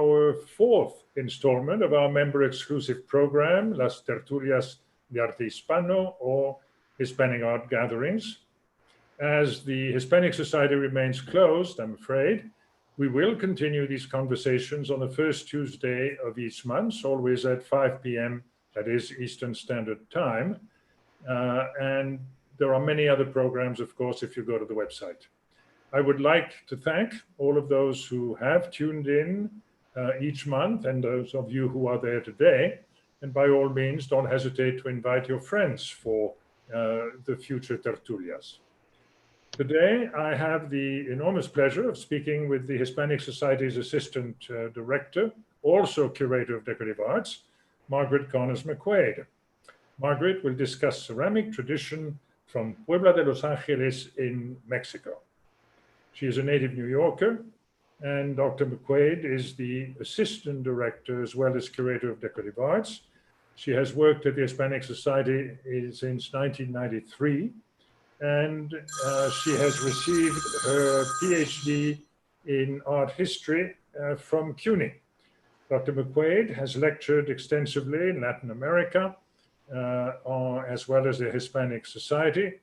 our fourth installment of our member-exclusive program, Las Tertulias de Arte Hispano, or Hispanic Art Gatherings. As the Hispanic Society remains closed, I'm afraid, we will continue these conversations on the first Tuesday of each month, always at 5 p.m., that is Eastern Standard Time. And there are many other programs, of course, if you go to the website. I would like to thank all of those who have tuned in each month and those of you who are there today. And by all means, don't hesitate to invite your friends for the future Tertulias. Today, I have the enormous pleasure of speaking with the Hispanic Society's Assistant Director, also Curator of Decorative Arts, Margaret McQuade. Margaret will discuss ceramic tradition from Puebla de Los Angeles in Mexico. She is a native New Yorker, and Dr. McQuade is the Assistant Director as well as Curator of Decorative Arts. She has worked at the Hispanic Society since 1993. And she has received her PhD in art history from CUNY. Dr. McQuade has lectured extensively in Latin America, as well as the Hispanic Society.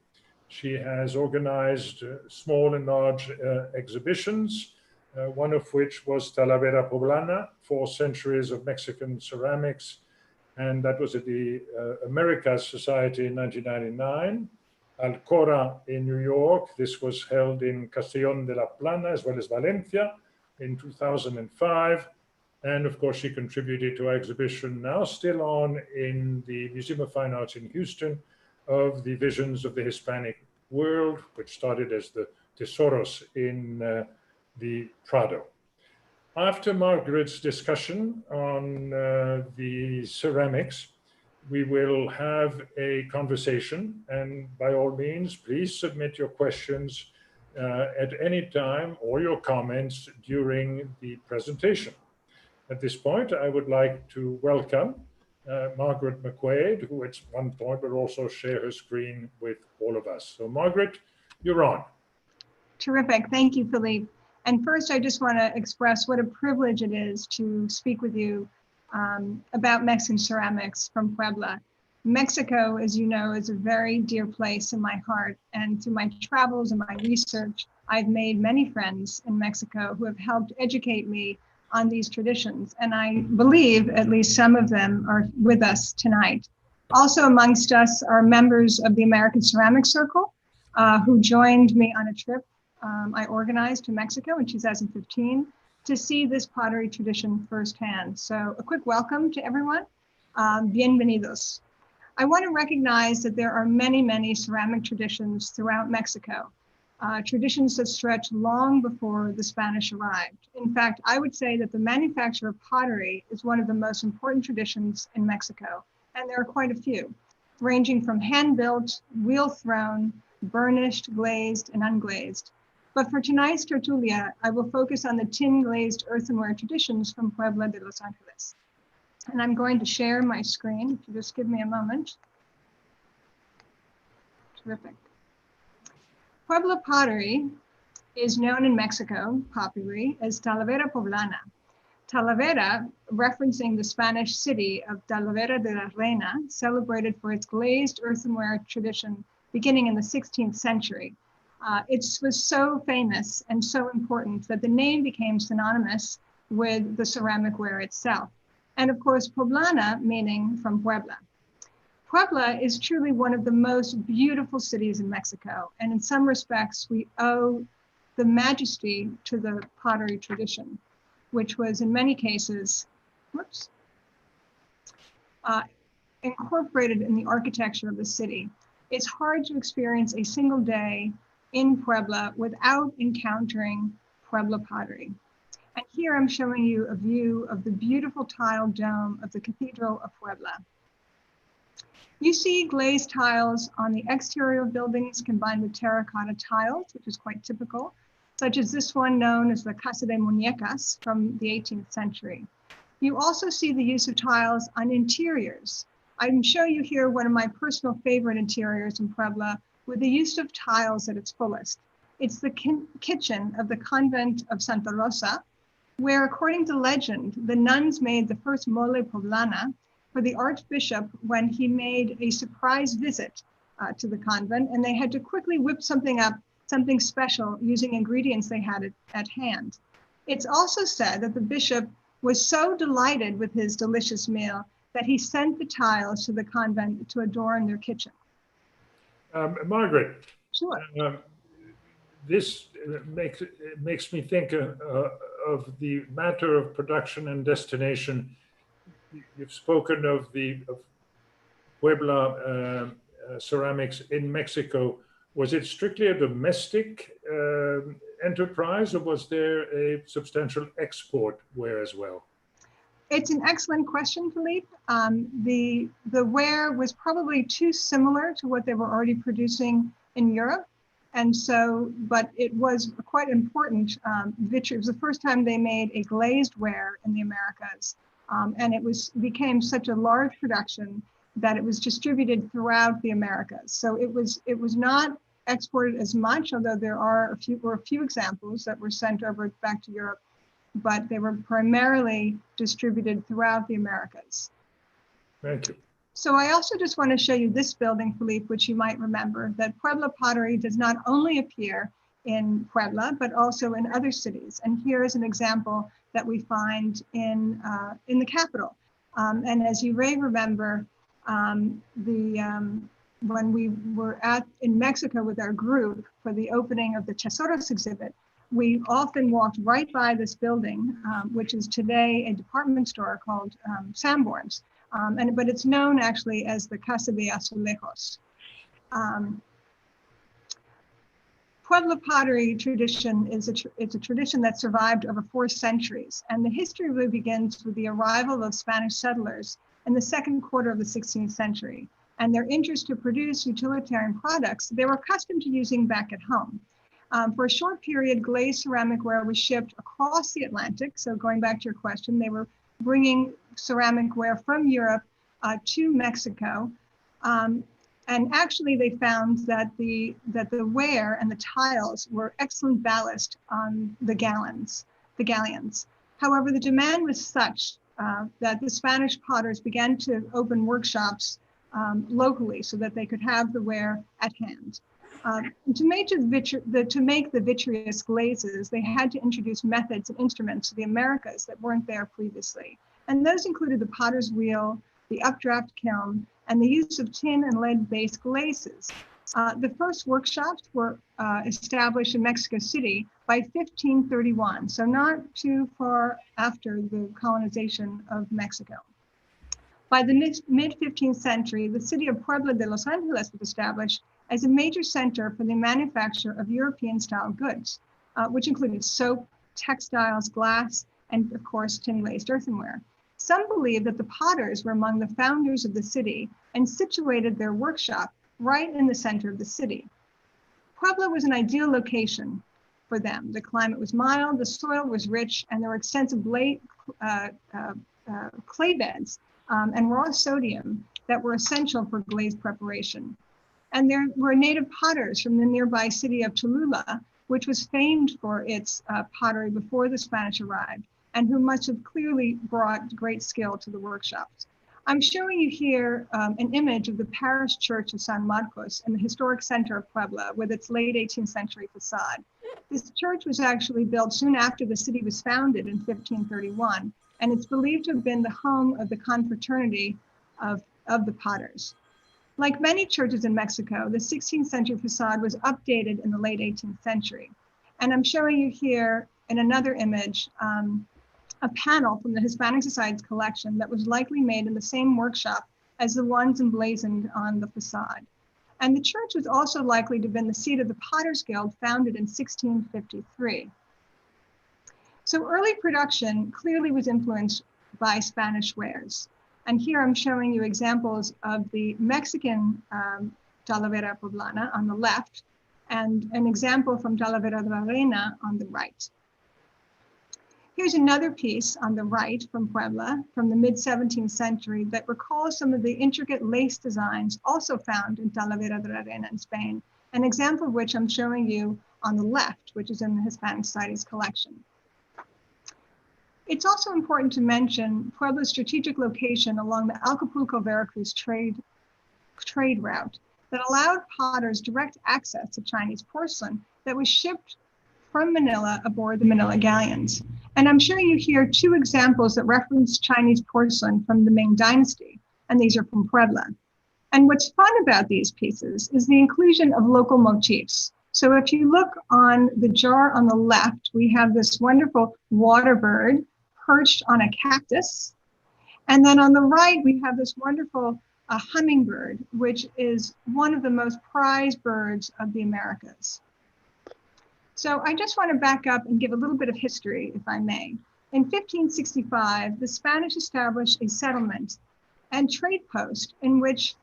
She has organized small and large exhibitions, one of which was Talavera Poblana, 4 centuries of Mexican ceramics, and that was at the Americas Society in 1999. Alcora in New York. This was held in Castellón de la Plana as well as Valencia in 2005. And of course, she contributed to our exhibition now still on in the Museum of Fine Arts in Houston of the Visions of the Hispanic World, which started as the Tesoros in the Prado. After Margaret's discussion on the ceramics, we will have a conversation, and by all means, please submit your questions at any time or your comments during the presentation. At this point, I would like to welcome Margaret McQuade, who at one point will also share her screen with all of us. So Margaret, you're on. Terrific, thank you, Philippe. And first, I just want to express what a privilege it is to speak with you about Mexican ceramics from Puebla. Mexico, as you know, is a very dear place in my heart. And through my travels and my research, I've made many friends in Mexico who have helped educate me on these traditions. And I believe at least some of them are with us tonight. Also amongst us are members of the American Ceramic Circle who joined me on a trip I organized to Mexico in 2015. To see this pottery tradition firsthand. So a quick welcome to everyone. Bienvenidos. I want to recognize that there are many, many ceramic traditions throughout Mexico, traditions that stretch long before the Spanish arrived. In fact, I would say that the manufacture of pottery is one of the most important traditions in Mexico, and there are quite a few, ranging from hand-built, wheel-thrown, burnished, glazed, and unglazed. But for tonight's tertulia, I will focus on the tin-glazed earthenware traditions from Puebla de Los Angeles. And I'm going to share my screen, if you just give me a moment. Terrific. Puebla pottery is known in Mexico popularly as Talavera Poblana. Talavera, referencing the Spanish city of Talavera de la Reina, celebrated for its glazed earthenware tradition beginning in the 16th century. It was so famous and so important that the name became synonymous with the ceramic ware itself. And of course, Poblana, meaning from Puebla. Puebla is truly one of the most beautiful cities in Mexico. And in some respects, we owe the majesty to the pottery tradition, which was in many cases, incorporated in the architecture of the city. It's hard to experience a single day in Puebla without encountering Puebla pottery. And here I'm showing you a view of the beautiful tile dome of the Cathedral of Puebla. You see glazed tiles on the exterior of buildings combined with terracotta tiles, which is quite typical, such as this one known as the Casa de Muñecas from the 18th century. You also see the use of tiles on interiors. I can show you here one of my personal favorite interiors in Puebla with the use of tiles at its fullest. It's the kitchen of the convent of Santa Rosa, where, according to legend, the nuns made the first mole poblana for the archbishop when he made a surprise visit to the convent, and they had to quickly whip something up, something special, using ingredients they had at hand. It's also said that the bishop was so delighted with his delicious meal that he sent the tiles to the convent to adorn their kitchen. Margaret, Sure. This makes me think of the matter of production and destination. You've spoken of Puebla ceramics in Mexico. Was it strictly a domestic enterprise, or was there a substantial export ware as well? It's an excellent question, Philippe. The ware was probably too similar to what they were already producing in Europe. And so, but it was quite important. It was the first time they made a glazed ware in the Americas. And it became such a large production that it was distributed throughout the Americas. So it was not exported as much, although there were a few examples that were sent over back to Europe, but they were primarily distributed throughout the Americas. Thank you. So I also just want to show you this building, Philippe, which you might remember, that Puebla pottery does not only appear in Puebla, but also in other cities. And here is an example that we find in the capital. And as you may remember, when we were in Mexico with our group for the opening of the Tesoros exhibit, we often walked right by this building, which is today a department store called Sanborn's. But it's known actually as the Casa de Azulejos. Puebla pottery tradition it's a tradition that survived over 4 centuries, and the history really begins with the arrival of Spanish settlers in the second quarter of the 16th century, and their interest to produce utilitarian products they were accustomed to using back at home. For a short period, glazed ceramic ware was shipped across the Atlantic. So going back to your question, they were bringing ceramic ware from Europe to Mexico. And actually they found that the ware and the tiles were excellent ballast on the galleons. However, the demand was such that the Spanish potters began to open workshops locally so that they could have the ware at hand. To make the vitreous glazes, they had to introduce methods and instruments to the Americas that weren't there previously. And those included the potter's wheel, the updraft kiln, and the use of tin and lead-based glazes. The first workshops were established in Mexico City by 1531, so not too far after the colonization of Mexico. By the mid-15th century, the city of Puebla de Los Angeles was established as a major center for the manufacture of European-style goods, which included soap, textiles, glass, and of course, tin-glazed earthenware. Some believe that the potters were among the founders of the city and situated their workshop right in the center of the city. Puebla was an ideal location for them. The climate was mild, the soil was rich, and there were extensive clay beds and raw sodium that were essential for glaze preparation. And there were native potters from the nearby city of Cholula, which was famed for its pottery before the Spanish arrived, and who must have clearly brought great skill to the workshops. I'm showing you here an image of the parish church of San Marcos in the historic center of Puebla with its late 18th century facade. This church was actually built soon after the city was founded in 1531, and it's believed to have been the home of the confraternity of the potters. Like many churches in Mexico, the 16th century facade was updated in the late 18th century. And I'm showing you here in another image, a panel from the Hispanic Society's collection that was likely made in the same workshop as the ones emblazoned on the facade. And the church was also likely to have been the seat of the Potters Guild, founded in 1653. So early production clearly was influenced by Spanish wares. And here I'm showing you examples of the Mexican Talavera Poblana on the left, and an example from Talavera de la Reina on the right. Here's another piece on the right from Puebla from the mid-17th century that recalls some of the intricate lace designs also found in Talavera de la Reina in Spain, an example of which I'm showing you on the left, which is in the Hispanic Society's collection. It's also important to mention Puebla's strategic location along the Acapulco-Veracruz trade route that allowed potters direct access to Chinese porcelain that was shipped from Manila aboard the Manila galleons. And I'm showing you here two examples that reference Chinese porcelain from the Ming Dynasty, and these are from Puebla. And what's fun about these pieces is the inclusion of local motifs. So if you look on the jar on the left, we have this wonderful water bird perched on a cactus. And then on the right, we have this wonderful hummingbird, which is one of the most prized birds of the Americas. So I just want to back up and give a little bit of history, if I may. In 1565, the Spanish established a settlement and trade post in which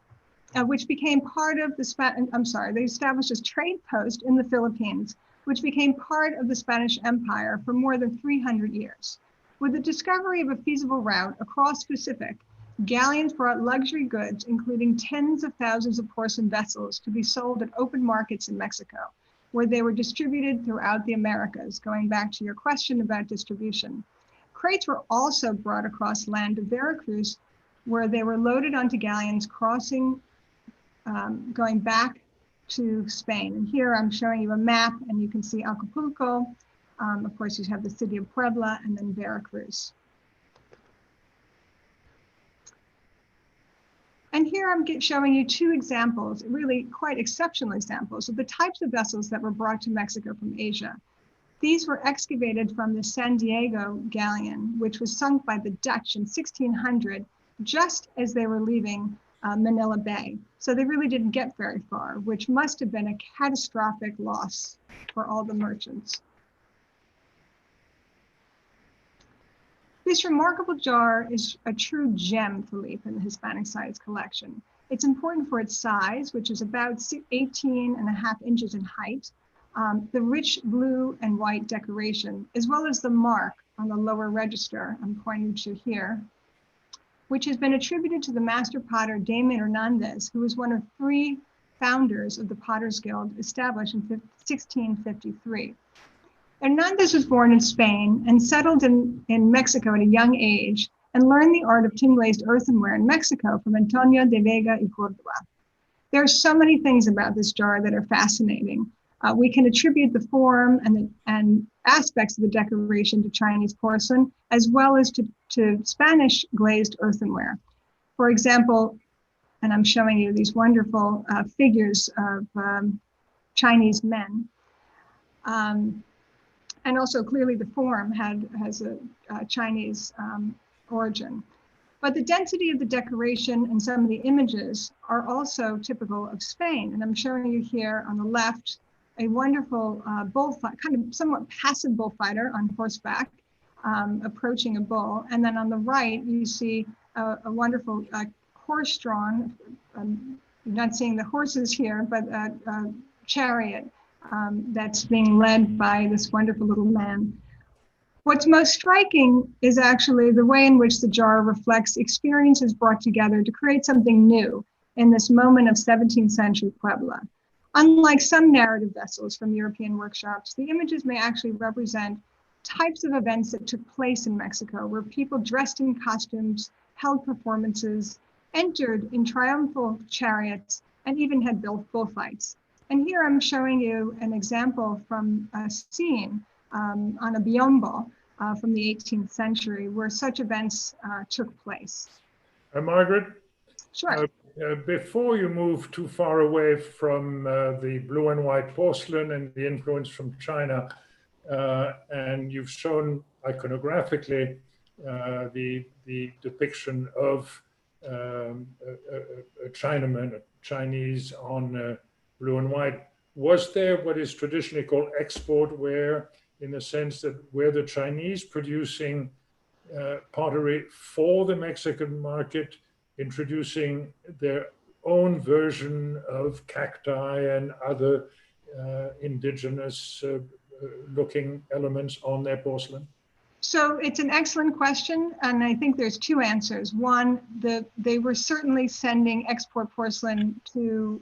became part of the they established a trade post in the Philippines, which became part of the Spanish Empire for more than 300 years. With the discovery of a feasible route across Pacific, galleons brought luxury goods, including tens of thousands of porcelain vessels to be sold at open markets in Mexico, where they were distributed throughout the Americas, going back to your question about distribution. Crates were also brought across land to Veracruz, where they were loaded onto galleons crossing, going back to Spain. And here I'm showing you a map, and you can see Acapulco. Of course, you have the city of Puebla, and then Veracruz. And here I'm showing you two examples, really quite exceptional examples of the types of vessels that were brought to Mexico from Asia. These were excavated from the San Diego galleon, which was sunk by the Dutch in 1600, just as they were leaving Manila Bay. So they really didn't get very far, which must have been a catastrophic loss for all the merchants. This remarkable jar is a true gem, Philippe, in the Hispanic Science collection. It's important for its size, which is about 18.5 inches in height, the rich blue and white decoration, as well as the mark on the lower register I'm pointing to here, which has been attributed to the master potter Damon Hernandez, who was one of 3 founders of the Potters Guild established in 1653. Hernandez was born in Spain and settled in Mexico at a young age and learned the art of tin-glazed earthenware in Mexico from Antonio de Vega y Córdoba. There are so many things about this jar that are fascinating. We can attribute the form and aspects of the decoration to Chinese porcelain, as well as to Spanish glazed earthenware. For example, and I'm showing you these wonderful figures of Chinese men. And also clearly the form has a Chinese origin. But the density of the decoration and some of the images are also typical of Spain. And I'm showing you here on the left, a wonderful bullfight, kind of somewhat passive bullfighter on horseback, approaching a bull. And then on the right, you see a wonderful horse-drawn, you're not seeing the horses here, but a chariot that's being led by this wonderful little man. What's most striking is actually the way in which the jar reflects experiences brought together to create something new in this moment of 17th century Puebla. Unlike some narrative vessels from European workshops, the images may actually represent types of events that took place in Mexico, where people dressed in costumes, held performances, entered in triumphal chariots, and even had bullfights. And here I'm showing you an example from a scene on a biombo from the 18th century where such events took place. Margaret? Sure. Before you move too far away from the blue and white porcelain and the influence from China, and you've shown iconographically the depiction of a Chinaman, a Chinese on blue and white. Was there what is traditionally called export ware, in the sense that were the Chinese producing pottery for the Mexican market, introducing their own version of cacti and other indigenous looking elements on their porcelain? So it's an excellent question, and I think there's 2 answers. One, they were certainly sending export porcelain to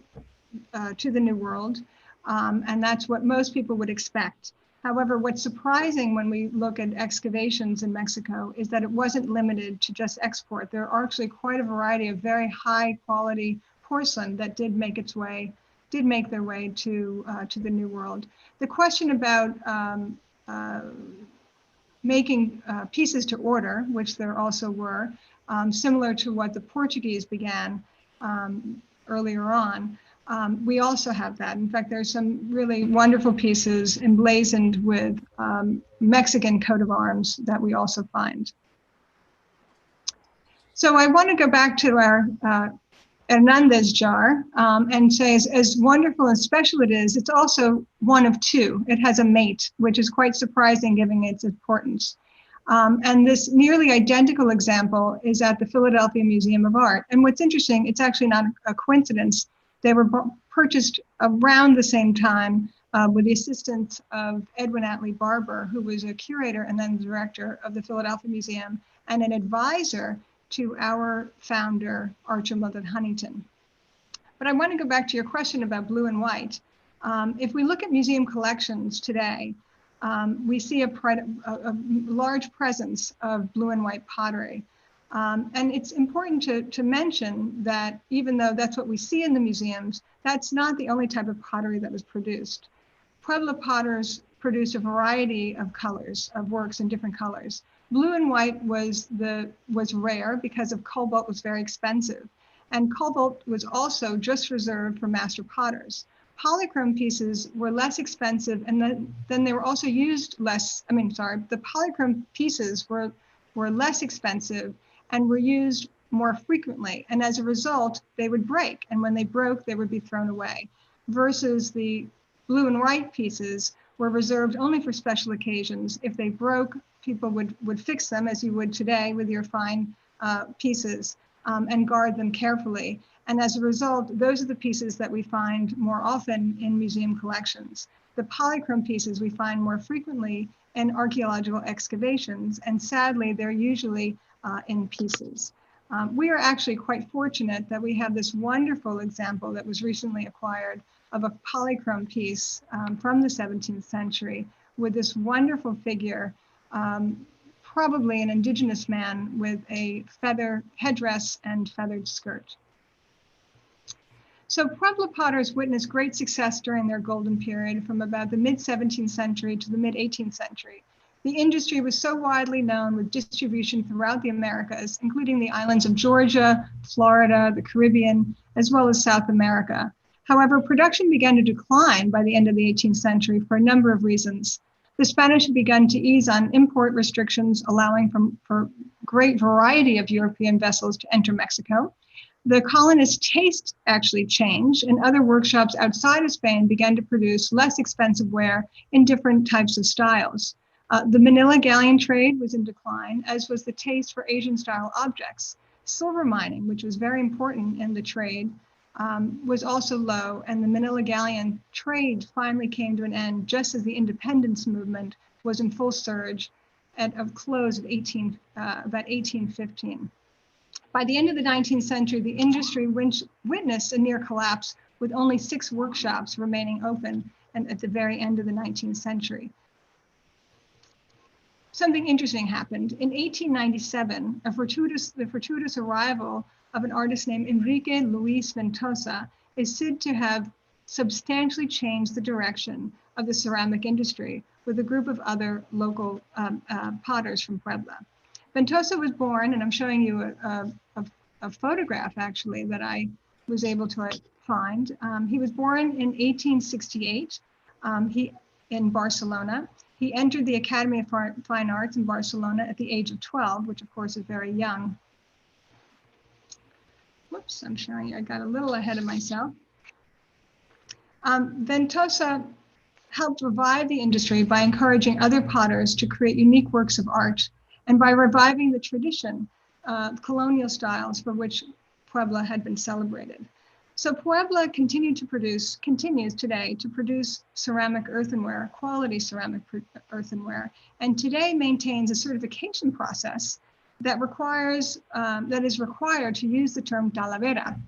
the New World, and that's what most people would expect. However, what's surprising when we look at excavations in Mexico is that it wasn't limited to just export. There are actually quite a variety of very high quality porcelain that did make their way to the New World. The question about making pieces to order, which there also were, similar to what the Portuguese began earlier on, we also have that. In fact, there's some really wonderful pieces emblazoned with Mexican coat of arms that we also find. So I want to go back to our Hernandez jar and say as wonderful and special it is, it's also one of two. It has a mate, which is quite surprising given its importance. And this nearly identical example is at the Philadelphia Museum of Art. And what's interesting, it's actually not a coincidence. They were purchased around the same time with the assistance of Edwin Atlee Barber, who was a curator and then the director of the Philadelphia Museum and an advisor to our founder, Archer Milton Huntington. But I want to go back to your question about blue and white. If we look at museum collections today, we see a large presence of blue and white pottery. And it's important to mention that even though that's what we see in the museums, that's not the only type of pottery that was produced. Puebla potters produced a variety of colors, of works in different colors. Blue and white was rare because of cobalt was very expensive. And cobalt was also just reserved for master potters. Polychrome pieces were less expensive, and then they were also used less, the polychrome pieces were less expensive and were used more frequently. And as a result, they would break. And when they broke, they would be thrown away. Versus the blue and white pieces were reserved only for special occasions. If they broke, people would fix them as you would today with your fine pieces and guard them carefully. And as a result, those are the pieces that we find more often in museum collections. The polychrome pieces we find more frequently in archaeological excavations, and sadly, they're usually in pieces. We are actually quite fortunate that we have this wonderful example that was recently acquired of a polychrome piece from the 17th century with this wonderful figure, probably an indigenous man with a feather headdress and feathered skirt. So Puebla potters witnessed great success during their golden period from about the mid-17th century to the mid-18th century. The industry was so widely known with distribution throughout the Americas, including the islands of Georgia, Florida, the Caribbean, as well as South America. However, production began to decline by the end of the 18th century for a number of reasons. The Spanish had begun to ease on import restrictions, allowing for great variety of European vessels to enter Mexico. The colonists' taste actually changed, and other workshops outside of Spain began to produce less expensive ware in different types of styles. The Manila galleon trade was in decline, as was the taste for Asian-style objects. Silver mining, which was very important in the trade, was also low, and the Manila galleon trade finally came to an end just as the independence movement was in full surge at a close of about 1815. By the end of the 19th century, the industry witnessed a near collapse with only 6 workshops remaining open and at the very end of the 19th century. Something interesting happened. In 1897, the fortuitous arrival of an artist named Enrique Luis Ventosa is said to have substantially changed the direction of the ceramic industry with a group of other local potters from Puebla. Ventosa was born, and I'm showing you a photograph actually that I was able to find. He was born in 1868 in Barcelona. He entered the Academy of Fine Arts in Barcelona at the age of 12, which of course is very young. Whoops, I'm showing you, I got a little ahead of myself. Ventosa helped revive the industry by encouraging other potters to create unique works of art and by reviving the tradition of colonial styles for which Puebla had been celebrated. So Puebla continues today to produce ceramic earthenware, quality ceramic earthenware, and today maintains a certification process that is required to use the term talavera.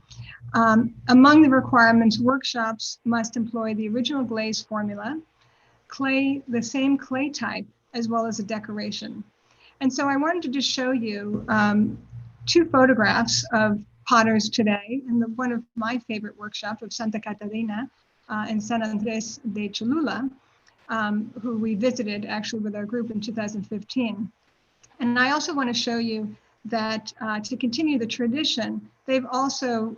Among the requirements, workshops must employ the original glaze formula, the same clay type as well as a decoration. And so I wanted to just show you two photographs of potters today in one of my favorite workshops of Santa Catarina in San Andres de Cholula, who we visited actually with our group in 2015. And I also want to show you that to continue the tradition, they've also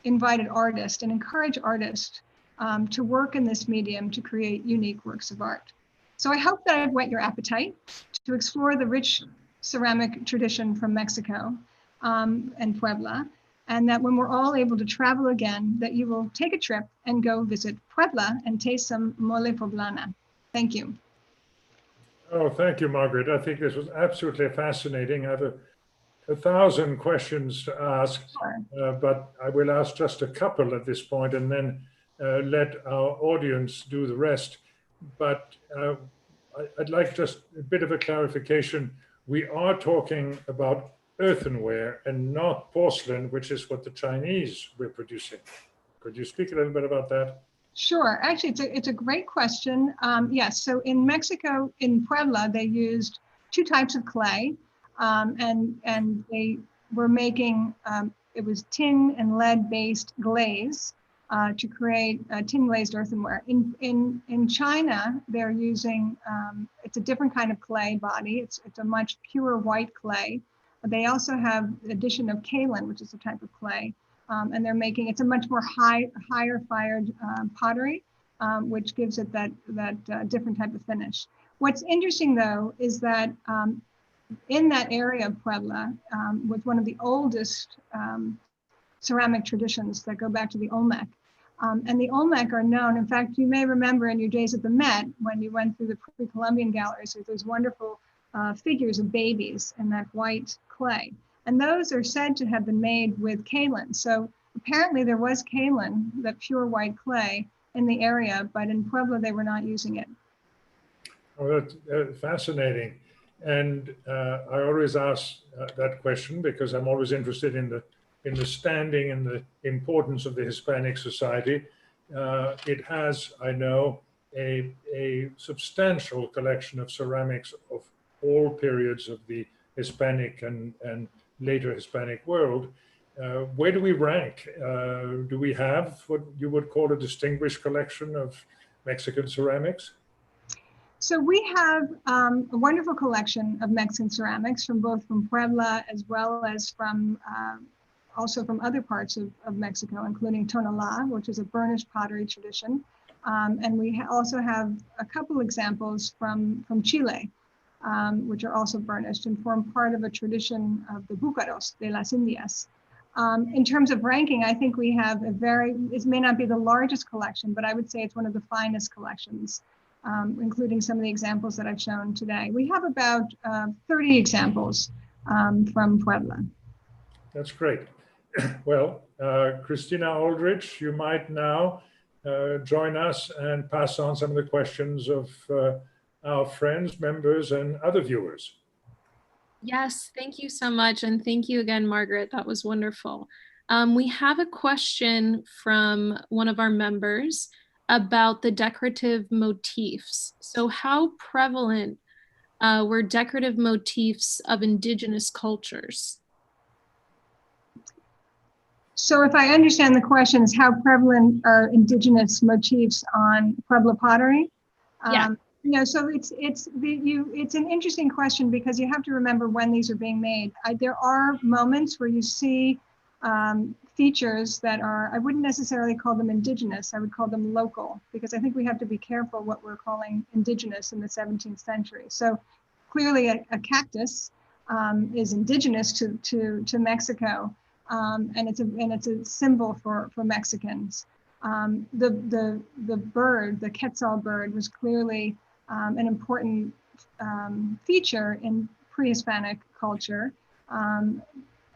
invited artists and encouraged artists to work in this medium to create unique works of art. So I hope that I've whet your appetite to explore the rich ceramic tradition from Mexico and Puebla, and that when we're all able to travel again, that you will take a trip and go visit Puebla and taste some mole poblana. Thank you. Oh, thank you, Margaret. I think this was absolutely fascinating. I have a thousand questions to ask, Sure. but I will ask just a couple at this point and then let our audience do the rest. But I'd like just a bit of a clarification. We are talking about earthenware and not porcelain, which is what the Chinese were producing. Could you speak a little bit about that? Sure. Actually, it's a great question. Yes. So in Mexico, in Puebla, they used two types of clay, and they were making it was tin and lead based glaze to create tin glazed earthenware. In China, they're using it's a different kind of clay body. It's a much pure white clay. They also have the addition of kaolin, which is a type of clay. And they're making it's a much more higher fired pottery, which gives it that different type of finish. What's interesting though is that in that area of Puebla, with one of the oldest ceramic traditions that go back to the Olmec, and the Olmec are known. In fact, you may remember in your days at the Met when you went through the pre-Columbian galleries with those wonderful figures of babies in that white clay. And those are said to have been made with kaolin. So apparently there was kaolin, that pure white clay, in the area, but in Puebla they were not using it. Oh, that's fascinating. And I always ask that question because I'm always interested in the standing and the importance of the Hispanic society. It has, I know, a substantial collection of ceramics of all periods of the Hispanic and later Hispanic world. Where do we rank? Do we have what you would call a distinguished collection of Mexican ceramics? So we have a wonderful collection of Mexican ceramics from Puebla as well as from also from other parts of Mexico, including Tonalá, which is a burnished pottery tradition. And we also have a couple examples from Chile, which are also burnished and form part of a tradition of the búcaros de las Indias. In terms of ranking, I think we have it may not be the largest collection, but I would say it's one of the finest collections, including some of the examples that I've shown today. We have about 30 examples from Puebla. That's great. Well, Christina Aldrich, you might now join us and pass on some of the questions of our friends, members, and other viewers. Yes, thank you so much. And thank you again, Margaret. That was wonderful. We have a question from one of our members about the decorative motifs. So how prevalent were decorative motifs of indigenous cultures? So if I understand the question is how prevalent are indigenous motifs on Puebla pottery? Yeah. So it's an interesting question because you have to remember when these are being made. There are moments where you see features that are, I wouldn't necessarily call them indigenous, I would call them local, because I think we have to be careful what we're calling indigenous in the 17th century. So clearly a cactus is indigenous to Mexico, and it's a symbol for Mexicans. The bird, the quetzal bird, was clearly an important feature in pre-Hispanic culture.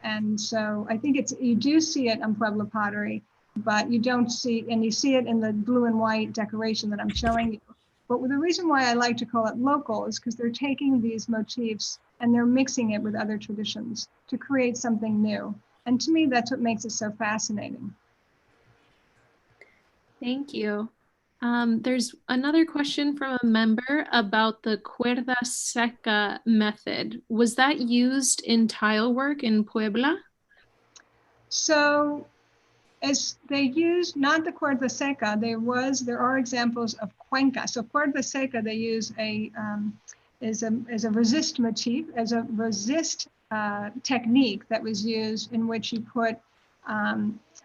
And so I think you do see it on Puebla pottery, but you don't see, and you see it in the blue and white decoration that I'm showing you. But the reason why I like to call it local is because they're taking these motifs and they're mixing it with other traditions to create something new. And to me, that's what makes it so fascinating. Thank you. There's another question from a member about the cuerda seca method. Was that used in tile work in Puebla? So as they used not the cuerda seca, there are examples of cuenca. So cuerda seca, they use is a resist motif, as a resist technique that was used in which you put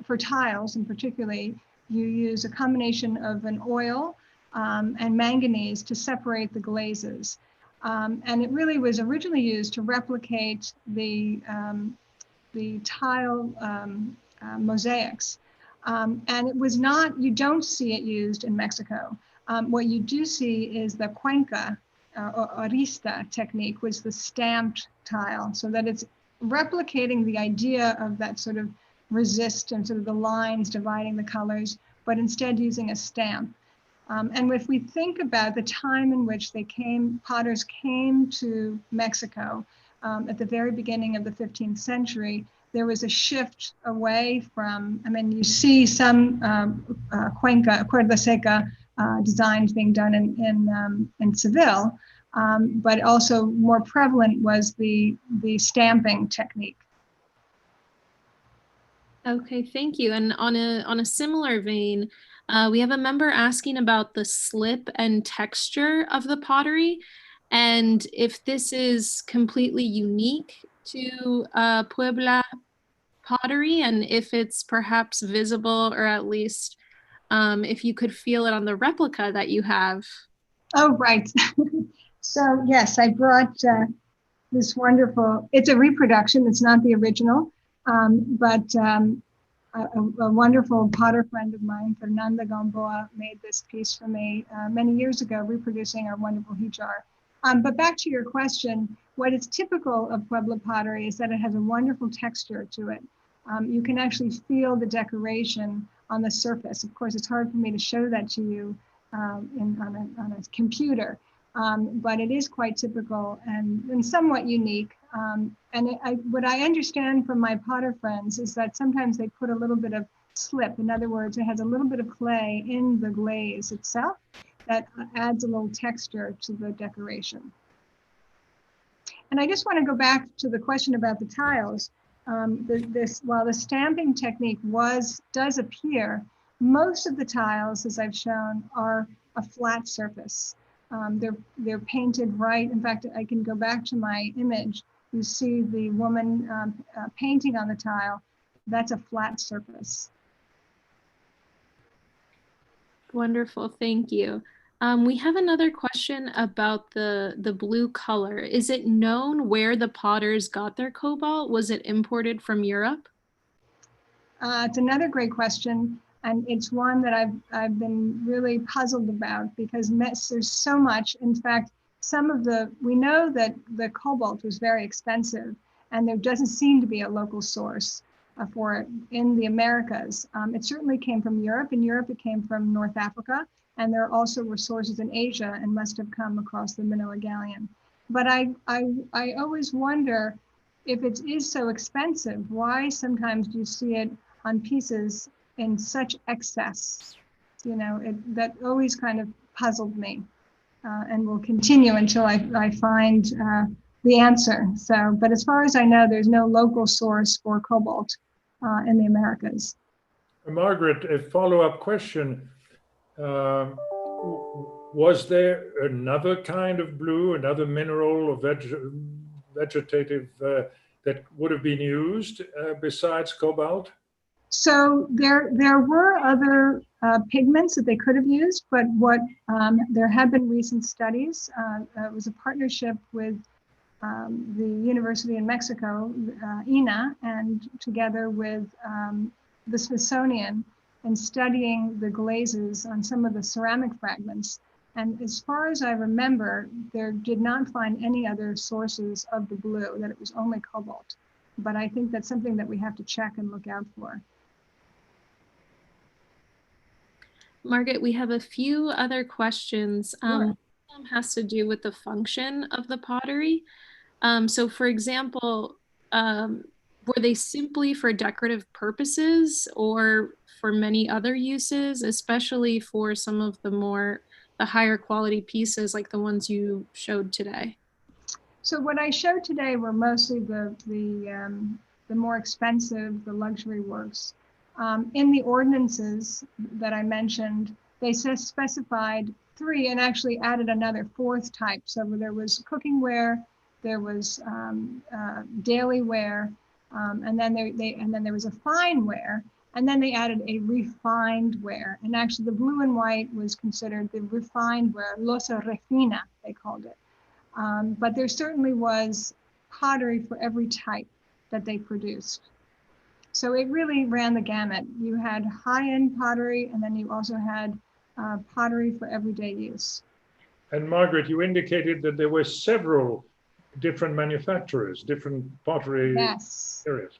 for tiles, and particularly you use a combination of an oil and manganese to separate the glazes. And it really was originally used to replicate the tile mosaics. And it was not, you don't see it used in Mexico. What you do see is the cuenca or arista technique, was the stamped tile, so that it's replicating the idea of that sort of resist and sort of the lines dividing the colors, but instead using a stamp. And if we think about the time in which potters came to Mexico at the very beginning of the 15th century, there was a shift away from, I mean, you see some cuerda seca designs being done in Seville, but also more prevalent was the stamping technique. Okay, thank you. And on a similar vein, we have a member asking about the slip and texture of the pottery, and if this is completely unique to Puebla pottery, and if it's perhaps visible, or at least if you could feel it on the replica that you have. Oh, right. So yes, I brought this wonderful, it's a reproduction, it's not the original, but a wonderful potter friend of mine, Fernanda Gamboa, made this piece for me many years ago, reproducing our wonderful hijar. But back to your question, what is typical of Puebla pottery is that it has a wonderful texture to it. You can actually feel the decoration on the surface. Of course, it's hard for me to show that to you on a computer, but it is quite typical and somewhat unique. What I understand from my potter friends is that sometimes they put a little bit of slip. In other words, it has a little bit of clay in the glaze itself that adds a little texture to the decoration. And I just want to go back to the question about the tiles. While the stamping technique does appear, most of the tiles, as I've shown, are a flat surface. They're painted right. In fact, I can go back to my image. You see the woman painting on the tile. That's a flat surface. Wonderful, thank you. We have another question about the blue color. Is it known where the potters got their cobalt? Was it imported from Europe? It's another great question. And it's one that I've been really puzzled about, because there's so much. In fact, we know that the cobalt was very expensive, and there doesn't seem to be a local source for it in the Americas. It certainly came from Europe. In Europe, it came from North Africa, and there also were sources in Asia and must have come across the Manila galleon. But I always wonder, if it is so expensive, why sometimes do you see it on pieces in such excess? You know, that always kind of puzzled me, and will continue until I find the answer. So, but as far as I know, there's no local source for cobalt in the Americas. Margaret, a follow-up question. Was there another kind of blue, another mineral or vegetative that would have been used besides cobalt? So there were other pigments that they could have used, but there have been recent studies. It was a partnership with the University in Mexico, INA, and together with the Smithsonian, in studying the glazes on some of the ceramic fragments. And as far as I remember, there did not find any other sources of the blue, that it was only cobalt. But I think that's something that we have to check and look out for. Margaret, we have a few other questions. Sure. One of them has to do with the function of the pottery. So for example, were they simply for decorative purposes or for many other uses, especially for some of the higher quality pieces like the ones you showed today? So what I showed today were mostly the more expensive, the luxury works. In the ordinances that I mentioned, they specified three and actually added another fourth type. So there was cooking ware, there was daily wear, and then there was a fine wear, and then they added a refined wear. And actually, the blue and white was considered the refined wear, losa refina, they called it. But there certainly was pottery for every type that they produced. So it really ran the gamut. You had high-end pottery, and then you also had pottery for everyday use. And Margaret, you indicated that there were several different manufacturers, different pottery areas.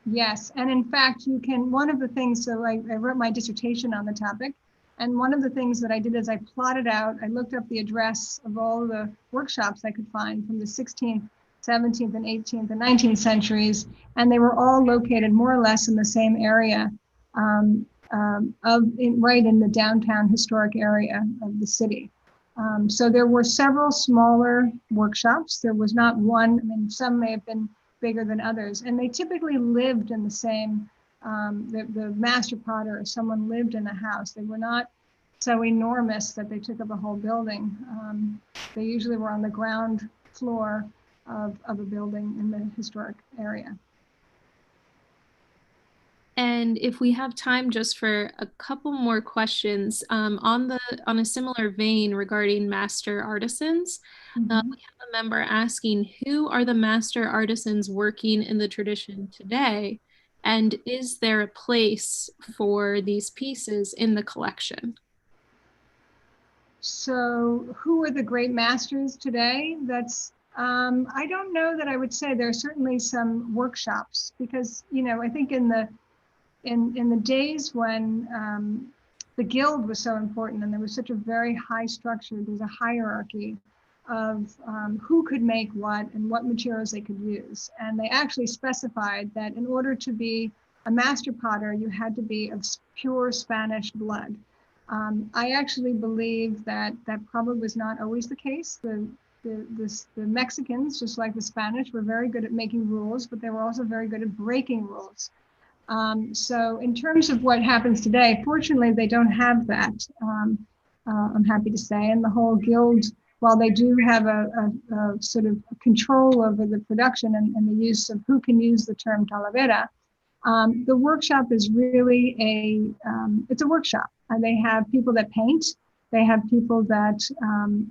Yes, and in fact, one of the things, so I wrote my dissertation on the topic, and one of the things that I did is I plotted out, I looked up the address of all the workshops I could find from the 16th, 17th, and 18th and 19th centuries, and they were all located more or less in the same area, right in the downtown historic area of the city. So there were several smaller workshops. There was not one, I mean, some may have been bigger than others, and they typically lived in the same, the master potter or someone lived in the house. They were not so enormous that they took up a whole building. They usually were on the ground floor of a building in the historic area. And if we have time just for a couple more questions, on a similar vein regarding master artisans, we have a member asking, who are the master artisans working in the tradition today? And is there a place for these pieces in the collection? So who are the great masters today? I don't know that I would say. There are certainly some workshops because, I think in the days when the guild was so important and there was such a very high structure, there's a hierarchy of who could make what and what materials they could use. And they actually specified that in order to be a master potter, you had to be of pure Spanish blood. I actually believe that probably was not always the case. The Mexicans, just like the Spanish, were very good at making rules, but they were also very good at breaking rules. So in terms of what happens today, fortunately, they don't have that, I'm happy to say. And the whole guild, while they do have a sort of control over the production and the use of who can use the term talavera, the workshop is really it's a workshop. They have people that paint. They have people that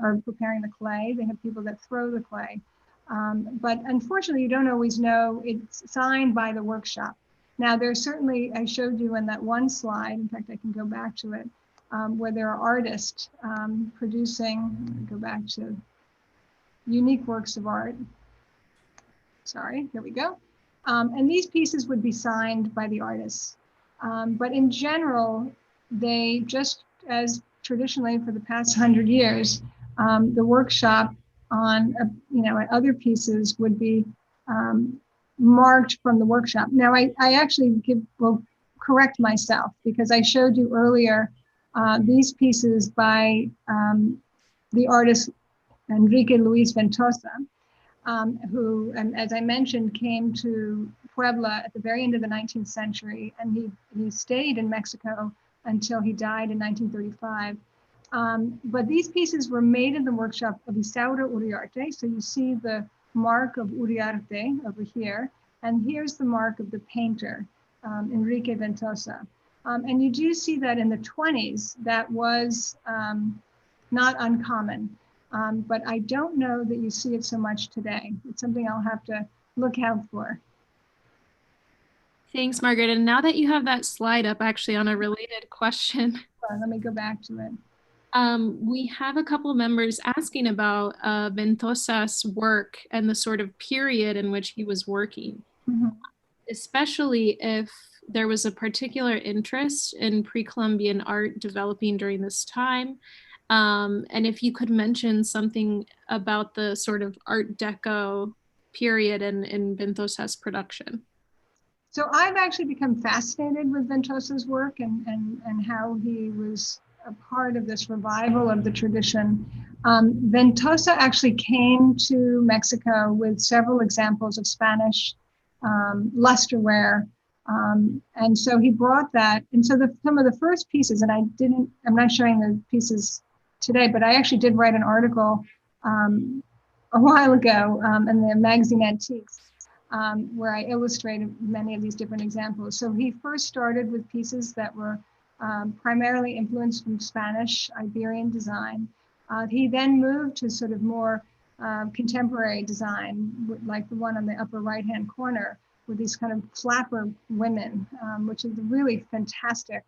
are preparing the clay. They have people that throw the clay. But unfortunately, you don't always know. It's signed by the workshop. Now, there's certainly, I showed you in that one slide, in fact, I can go back to it, where there are artists producing, go back to unique works of art. Sorry, here we go. And these pieces would be signed by the artists. But in general, they, just as traditionally for the past 100 years, the workshop on, other pieces would be marked from the workshop. Now, I actually will correct myself because I showed you earlier these pieces by the artist Enrique Luis Ventosa, who, as I mentioned, came to Puebla at the very end of the 19th century, and he stayed in Mexico until he died in 1935. But these pieces were made in the workshop of Isauro Uriarte. So you see the mark of Uriarte over here, and here's the mark of the painter, Enrique Ventosa. And you do see that in the 20s, that was not uncommon. But I don't know that you see it so much today. It's something I'll have to look out for. Thanks, Margaret. And now that you have that slide up, actually, on a related question. Let me go back to it. We have a couple of members asking about Ventosa's work and the sort of period in which he was working, especially if there was a particular interest in pre-Columbian art developing during this time. And if you could mention something about the sort of Art Deco period in Ventosa's production? So I've actually become fascinated with Ventosa's work and how he was a part of this revival of the tradition. Ventosa actually came to Mexico with several examples of Spanish lusterware. And so he brought that. And so some of the first pieces, and I'm not showing the pieces today, but I actually did write an article a while ago in the magazine Antiques, where I illustrated many of these different examples. So he first started with pieces that were primarily influenced from Spanish, Iberian design. He then moved to sort of more contemporary design, like the one on the upper right-hand corner with these kind of flapper women, which is really fantastic.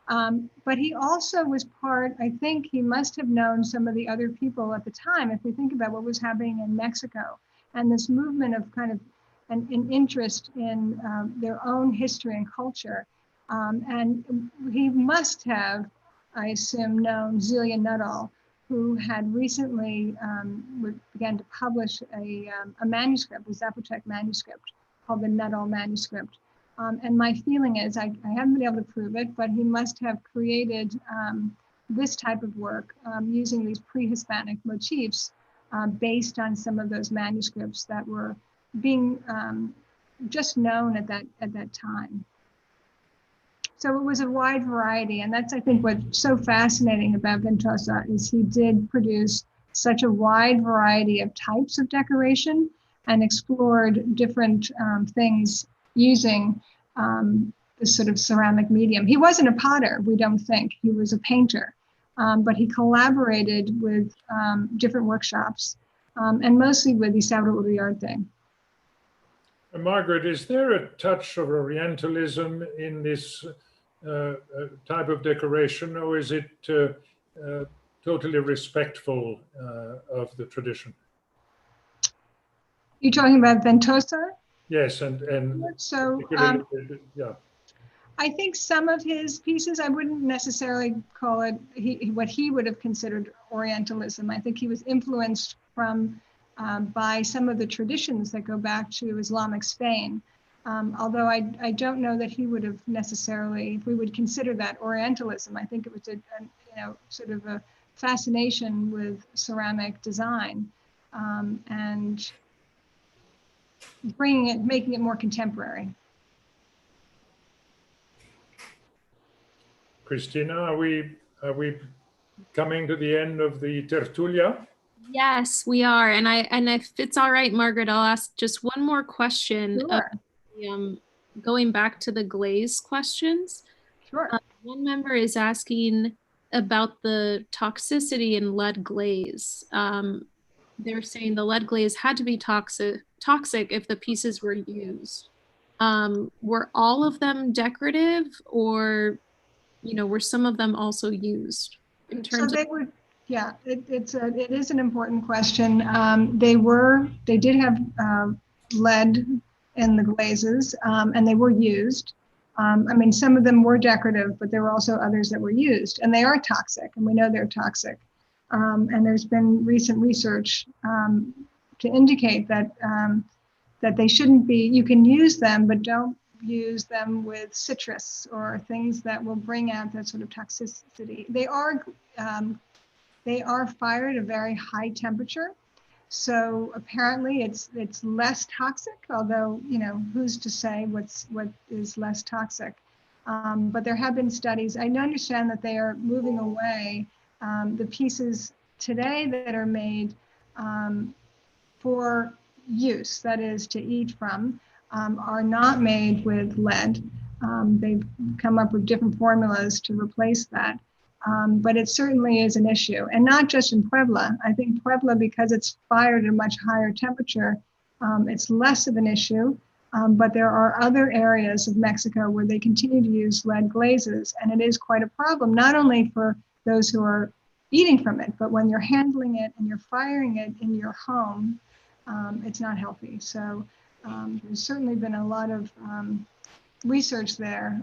But he also was part, I think he must have known some of the other people at the time, if we think about what was happening in Mexico and this movement of kind of an interest in their own history and culture. And he must have, I assume, known Zelia Nuttall, who had recently began to publish a manuscript, a Zapotec manuscript called the Nuttall manuscript. And my feeling is, I haven't been able to prove it, but he must have created this type of work using these pre-Hispanic motifs based on some of those manuscripts that were being just known at that time. So it was a wide variety, and that's, I think, what's so fascinating about Ventosa is he did produce such a wide variety of types of decoration and explored different things using this sort of ceramic medium. He wasn't a potter, we don't think. He was a painter, but he collaborated with different workshops and mostly with Hispano de Arte. Margaret, is there a touch of Orientalism in this type of decoration, or is it totally respectful of the tradition? You're talking about Ventosa? Yes, and so yeah. I think some of his pieces, I wouldn't necessarily call it what he would have considered Orientalism. I think he was influenced by some of the traditions that go back to Islamic Spain. Although I don't know that he would have necessarily, if we would consider that Orientalism. I think it was sort of a fascination with ceramic design and making it more contemporary. Christina, are we coming to the end of the tertulia? Yes, we are. And if it's all right, Margaret, I'll ask just one more question. Sure. Going back to the glaze questions. Sure. One member is asking about the toxicity in lead glaze. They're saying the lead glaze had to be toxic if the pieces were used. Were all of them decorative, or were some of them also used in terms of? Yeah, it is an important question. They did have lead in the glazes, and they were used. I mean, some of them were decorative, but there were also others that were used, and they are toxic, and we know they're toxic. And there's been recent research to indicate that they shouldn't be. You can use them, but don't use them with citrus or things that will bring out that sort of toxicity. They are fired at a very high temperature. So apparently it's less toxic, although, who's to say what is less toxic. But there have been studies. I understand that they are moving away. The pieces today that are made for use, that is to eat from, are not made with lead. They've come up with different formulas to replace that. But it certainly is an issue, and not just in Puebla. I think Puebla, because it's fired at a much higher temperature, it's less of an issue, but there are other areas of Mexico where they continue to use lead glazes, and it is quite a problem, not only for those who are eating from it, but when you're handling it and you're firing it in your home, it's not healthy. So there's certainly been a lot of research there,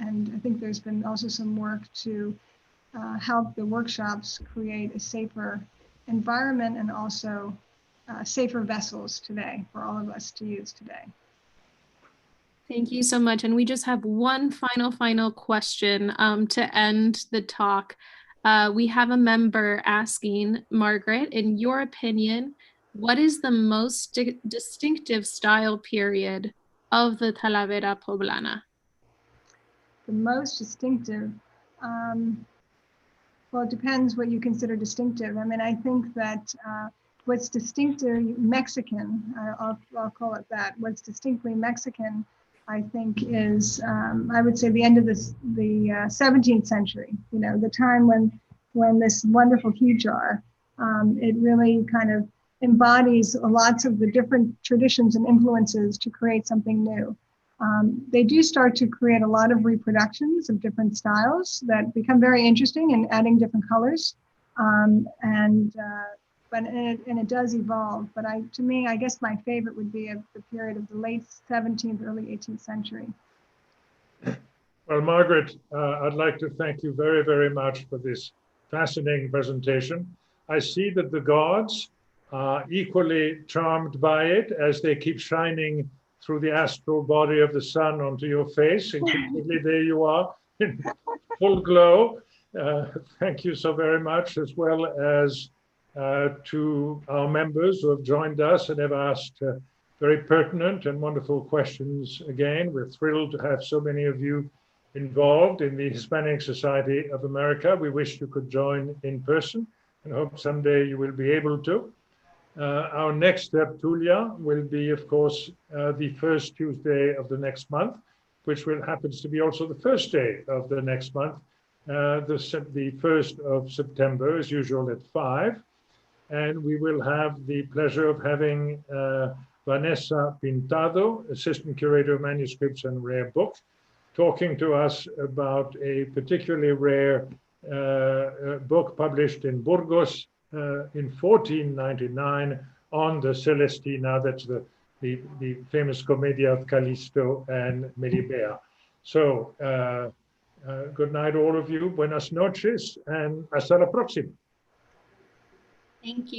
and I think there's been also some work to help the workshops create a safer environment and also safer vessels today for all of us to use today. Thank you so much. And we just have one final question to end the talk. We have a member asking, Margaret, in your opinion, what is the most distinctive style period of the Talavera Poblana? The most distinctive, well, it depends what you consider distinctive. I mean, I think that what's distinctive Mexican, I'll call it that, what's distinctly Mexican, I think is, I would say the end of the 17th century, you know, the time when this wonderful key jar, it really kind of embodies lots of the different traditions and influences to create something new. They do start to create a lot of reproductions of different styles that become very interesting and adding different colors. But it does evolve. But to me, I guess my favorite would be the period of the late 17th, early 18th century. Well, Margaret, I'd like to thank you very, very much for this fascinating presentation. I see that the gods are equally charmed by it as they keep shining through the astral body of the sun onto your face. And there you are in full glow. Thank you so very much, as well as to our members who have joined us and have asked very pertinent and wonderful questions again. We're thrilled to have so many of you involved in the Hispanic Society of America. We wish you could join in person and hope someday you will be able to. Our next Tertulia will be, of course, the first Tuesday of the next month, which happens to be also the first day of the next month, the 1st of September, as usual, at 5. And we will have the pleasure of having Vanessa Pintado, Assistant Curator of Manuscripts and Rare Books, talking to us about a particularly rare book published in Burgos in 1499 on the Celestina. That's the famous Commedia of Callisto and Melibea. So good night, all of you. Buenas noches, and hasta la próxima. Thank you.